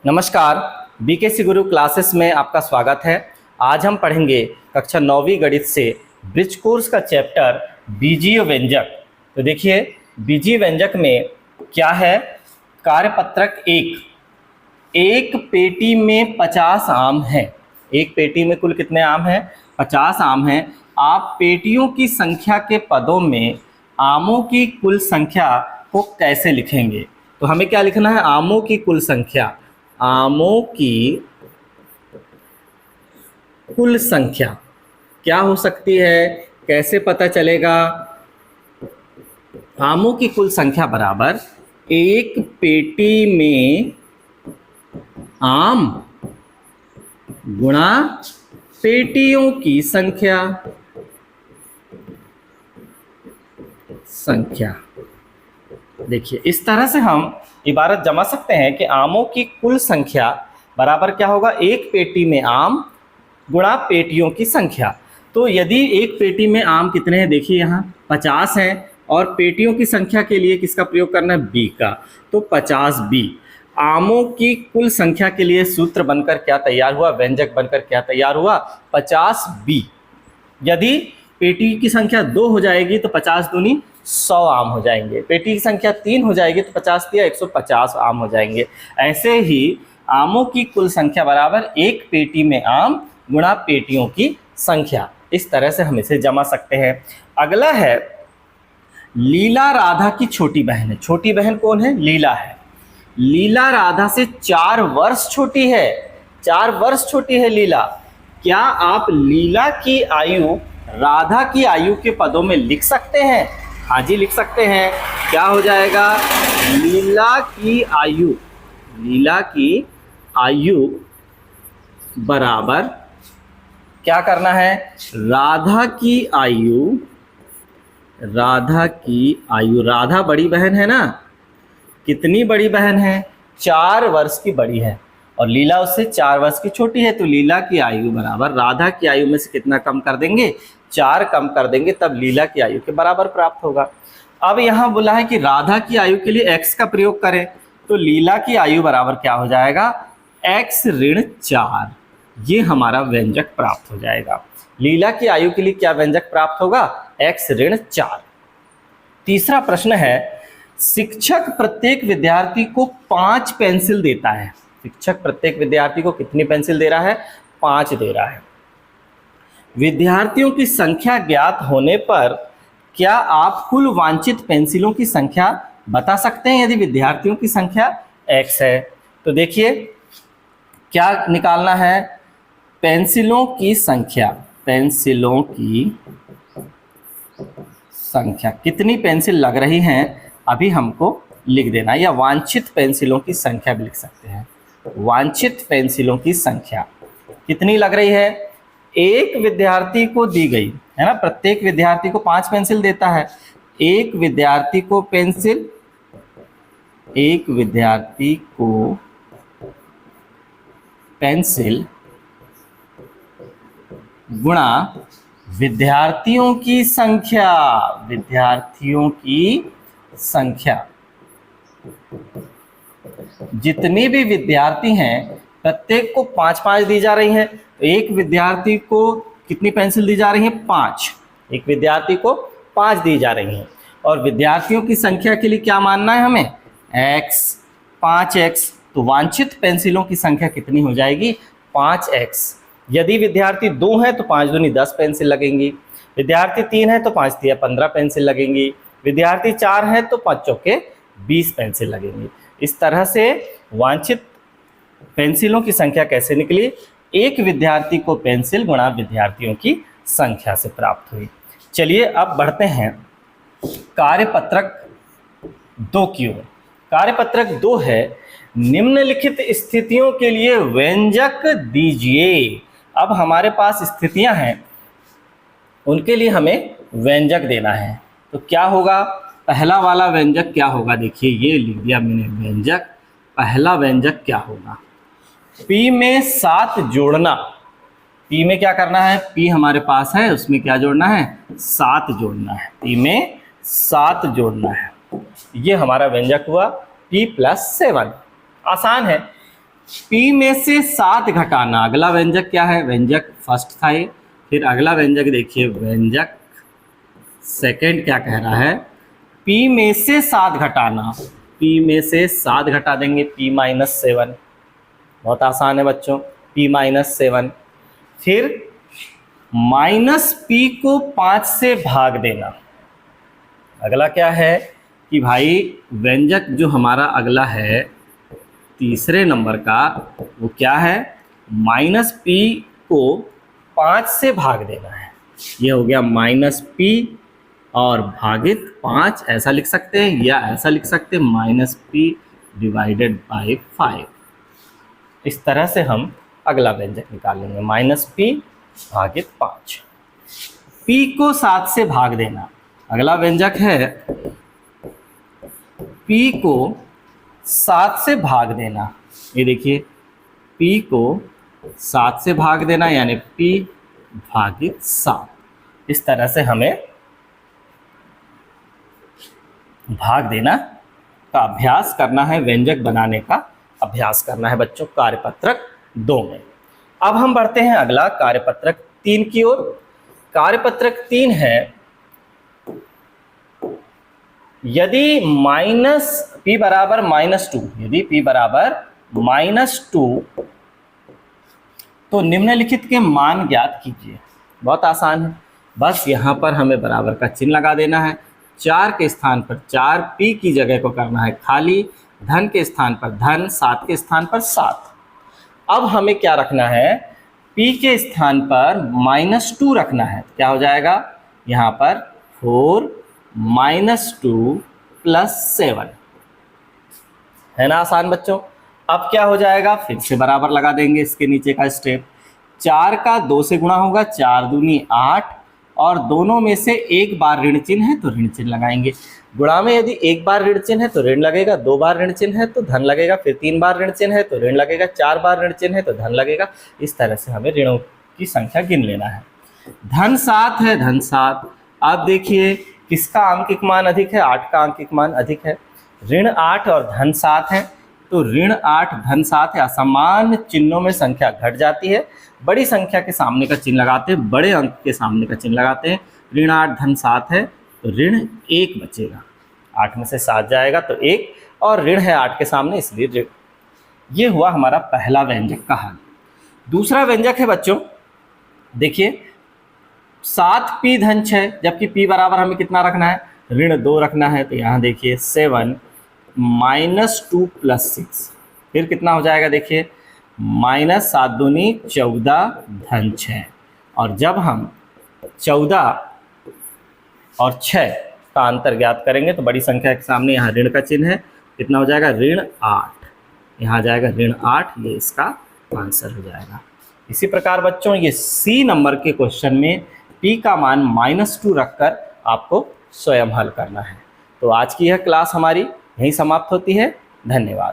नमस्कार, बीकेसी गुरु क्लासेस में आपका स्वागत है। आज हम पढ़ेंगे कक्षा 9वीं गणित से ब्रिज कोर्स का चैप्टर बीजीय व्यंजक। तो देखिए, बीजीय व्यंजक में क्या है। कार्यपत्रक एक पेटी में 50 आम हैं। एक पेटी में कुल कितने आम हैं? 50 आम हैं। आप पेटियों की संख्या के पदों में आमों की कुल संख्या को कैसे लिखेंगे? तो हमें क्या लिखना है? आमों की कुल संख्या। आमों की कुल संख्या क्या हो सकती है? कैसे पता चलेगा? आमों की कुल संख्या बराबर एक पेटी में आम गुणा पेटियों की संख्या। देखिए, इस तरह से हम इबारत जमा सकते हैं कि आमों की कुल संख्या बराबर क्या होगा? एक पेटी में आम गुणा पेटियों की संख्या। तो यदि एक पेटी में आम कितने हैं? देखिए, यहाँ 50 हैं और पेटियों की संख्या के लिए किसका प्रयोग करना है? बी का। तो 50b आमों की कुल संख्या के लिए सूत्र बनकर क्या तैयार हुआ? व्यंजक बनकर क्या तैयार हुआ? 50b। यदि पेटी की संख्या 2 हो जाएगी तो 50 दूनी 100 आम हो जाएंगे। पेटी की संख्या 3 हो जाएगी तो 50 दिया 150 आम हो जाएंगे। ऐसे ही आमों की कुल संख्या बराबर एक पेटी में आम गुणा पेटियों की संख्या। इस तरह से हम इसे जमा सकते हैं। अगला है, लीला राधा की छोटी बहन है। छोटी बहन कौन है? लीला है। लीला राधा से 4 वर्ष छोटी है। 4 वर्ष छोटी है लीला। क्या आप लीला की आयु राधा की आयु के पदों में लिख सकते हैं? हाँ जी, लिख सकते हैं। क्या हो जाएगा? लीला की आयु बराबर क्या करना है? राधा की आयु। राधा बड़ी बहन है ना? कितनी बड़ी बहन है? 4 वर्ष की बड़ी है और लीला उससे 4 वर्ष की छोटी है। तो लीला की आयु बराबर राधा की आयु में से कितना कम कर देंगे? 4 कम कर देंगे, तब लीला की आयु के बराबर प्राप्त होगा। अब यहाँ बोला है कि राधा की आयु के लिए x का प्रयोग करें, तो लीला की आयु बराबर क्या हो जाएगा? x ऋण 4। ये हमारा व्यंजक प्राप्त हो जाएगा। लीला की आयु के लिए क्या व्यंजक प्राप्त होगा? x ऋण 4। तीसरा प्रश्न है, शिक्षक प्रत्येक विद्यार्थी को 5 पेंसिल देता है। शिक्षक प्रत्येक विद्यार्थी को कितनी पेंसिल दे रहा है? 5 दे रहा है। विद्यार्थियों की संख्या ज्ञात होने पर क्या आप कुल वांछित पेंसिलों की संख्या बता सकते हैं? यदि विद्यार्थियों की संख्या x है तो देखिए क्या निकालना है? पेंसिलों की संख्या कितनी पेंसिल लग रही हैं अभी हमको लिख देना है, या वांछित पेंसिलों की संख्या भी लिख सकते हैं। वांछित पेंसिलों की संख्या कितनी लग रही है? एक विद्यार्थी को दी गई है ना, प्रत्येक विद्यार्थी को 5 पेंसिल देता है। एक विद्यार्थी को पेंसिल गुणा विद्यार्थियों की संख्या। जितने भी विद्यार्थी हैं प्रत्येक को 5-5 दी जा रही हैं। तो एक विद्यार्थी को कितनी पेंसिल दी जा रही है? 5। एक विद्यार्थी को 5 दी जा रही हैं। और विद्यार्थियों की संख्या के लिए क्या मानना है हमें? x 5x। तो वांछित पेंसिलों की संख्या कितनी हो जाएगी? 5x। यदि विद्यार्थी 2 हैं तो 5 दूनी 10 पेंसिल लगेंगी। विद्यार्थी 3 है तो 5 तिया 15 पेंसिल लगेंगी। विद्यार्थी 4 है तो 5 चौके 20 पेंसिल लगेंगी। इस तरह से वांछित पेंसिलों की संख्या कैसे निकली? एक विद्यार्थी को पेंसिल गुणा विद्यार्थियों की संख्या से प्राप्त हुई। चलिए अब बढ़ते हैं कार्यपत्रक 2 की ओर। कार्यपत्रक 2 है, निम्नलिखित स्थितियों के लिए व्यंजक दीजिए। अब हमारे पास स्थितियां हैं, उनके लिए हमें व्यंजक देना है। तो क्या होगा? पहला वाला व्यंजक क्या होगा? देखिए, ये लिख दिया मैंने व्यंजक। पहला व्यंजक क्या होगा? p में 7 जोड़ना। p में क्या करना है? p हमारे पास है, उसमें क्या जोड़ना है? 7 जोड़ना है। p में 7 जोड़ना है। ये हमारा व्यंजक हुआ p + 7। आसान है। P में से 7 घटाना, अगला व्यंजक क्या है, व्यंजक फर्स्ट था ये, फिर अगला व्यंजक देखिए व्यंजक सेकंड क्या कह रहा है, P में से 7 घटाना, P में से 7 घटा देंगे P माइनस 7, बहुत आसान है बच्चों, P माइनस 7, फिर माइनस P को 5 से भाग देना। अगला क्या है कि भाई व्यंजक जो हमारा अगला है तीसरे नंबर का वो क्या है, माइनस P को 5 से भाग देना है। ये हो गया माइनस P और भागित 5, ऐसा लिख सकते हैं या ऐसा लिख सकते हैं माइनस P डिवाइडेड बाई 5। इस तरह से हम अगला व्यंजक निकालेंगे, माइनस P भागित 5। P को 7 से भाग देना, अगला व्यंजक है P को 7 से भाग देना। ये देखिए P को 7 से भाग देना यानी P भागित 7। इस तरह से हमें भाग देना का अभ्यास करना है, व्यंजक बनाने का अभ्यास करना है बच्चों कार्यपत्रक 2 में। अब हम बढ़ते हैं अगला कार्यपत्रक 3 की ओर। कार्यपत्रक 3 है, यदि माइनस P बराबर -2, यदि P बराबर -2 तो निम्नलिखित के मान ज्ञात कीजिए। बहुत आसान है, बस यहाँ पर हमें बराबर का चिन्ह लगा देना है, 4 के स्थान पर 4, P की जगह को करना है खाली, धन के स्थान पर धन, 7 के स्थान पर 7। अब हमें क्या रखना है, P के स्थान पर -2 रखना है, क्या हो जाएगा यहाँ पर 4 -2 + 7, है ना आसान बच्चों। अब क्या हो जाएगा, फिर से बराबर लगा देंगे इसके नीचे का स्टेप, 4 का 2 से गुणा होगा, 4 दूनी 8, और दोनों में से एक बार ऋण चिन्ह है तो ऋण चिन्ह लगाएंगे। गुणा में यदि एक बार ऋण चिन्ह है तो ऋण लगेगा, 2 बार ऋण चिन्ह है तो धन लगेगा, फिर 3 बार ऋण चिन्ह है तो ऋण लगेगा, 4 बार ऋण चिन्ह है तो धन लगेगा। इस तरह से हमें ऋणों की संख्या गिन लेना है। धन 7 है, धन 7। अब देखिए किसका आंकिक मान अधिक है, 8 का आंकिक मान अधिक है। ऋण 8 और धन 7 है, तो ऋण 8 धन 7 है, असमान चिन्हों में संख्या घट जाती है, बड़ी संख्या के सामने का चिन्ह लगाते हैं, बड़े अंक के सामने का चिन्ह लगाते हैं। ऋण 8 धन 7 है तो ऋण 1 बचेगा, 8 में से 7 जाएगा तो 1, और ऋण है 8 के सामने इसलिए ऋण। ये हुआ हमारा पहला व्यंजक का हल। दूसरा व्यंजक है बच्चों, देखिए 7P धन 6, जबकि P बराबर हमें कितना रखना है, ऋण 2 रखना है, तो यहाँ देखिए 7 -2 + 6, फिर कितना हो जाएगा देखिए -7 दूनी 14 धन 6, और जब हम 14 और 6 का अंतर ज्ञात करेंगे तो बड़ी संख्या के सामने यहाँ ऋण का चिन्ह है, कितना हो जाएगा ऋण 8, यहाँ जाएगा ऋण 8, ये इसका आंसर हो जाएगा। इसी प्रकार बच्चों ये C नंबर के क्वेश्चन में P का मान -2 रखकर आपको स्वयं हल करना है। तो आज की यह क्लास हमारी यहीं समाप्त होती है। धन्यवाद।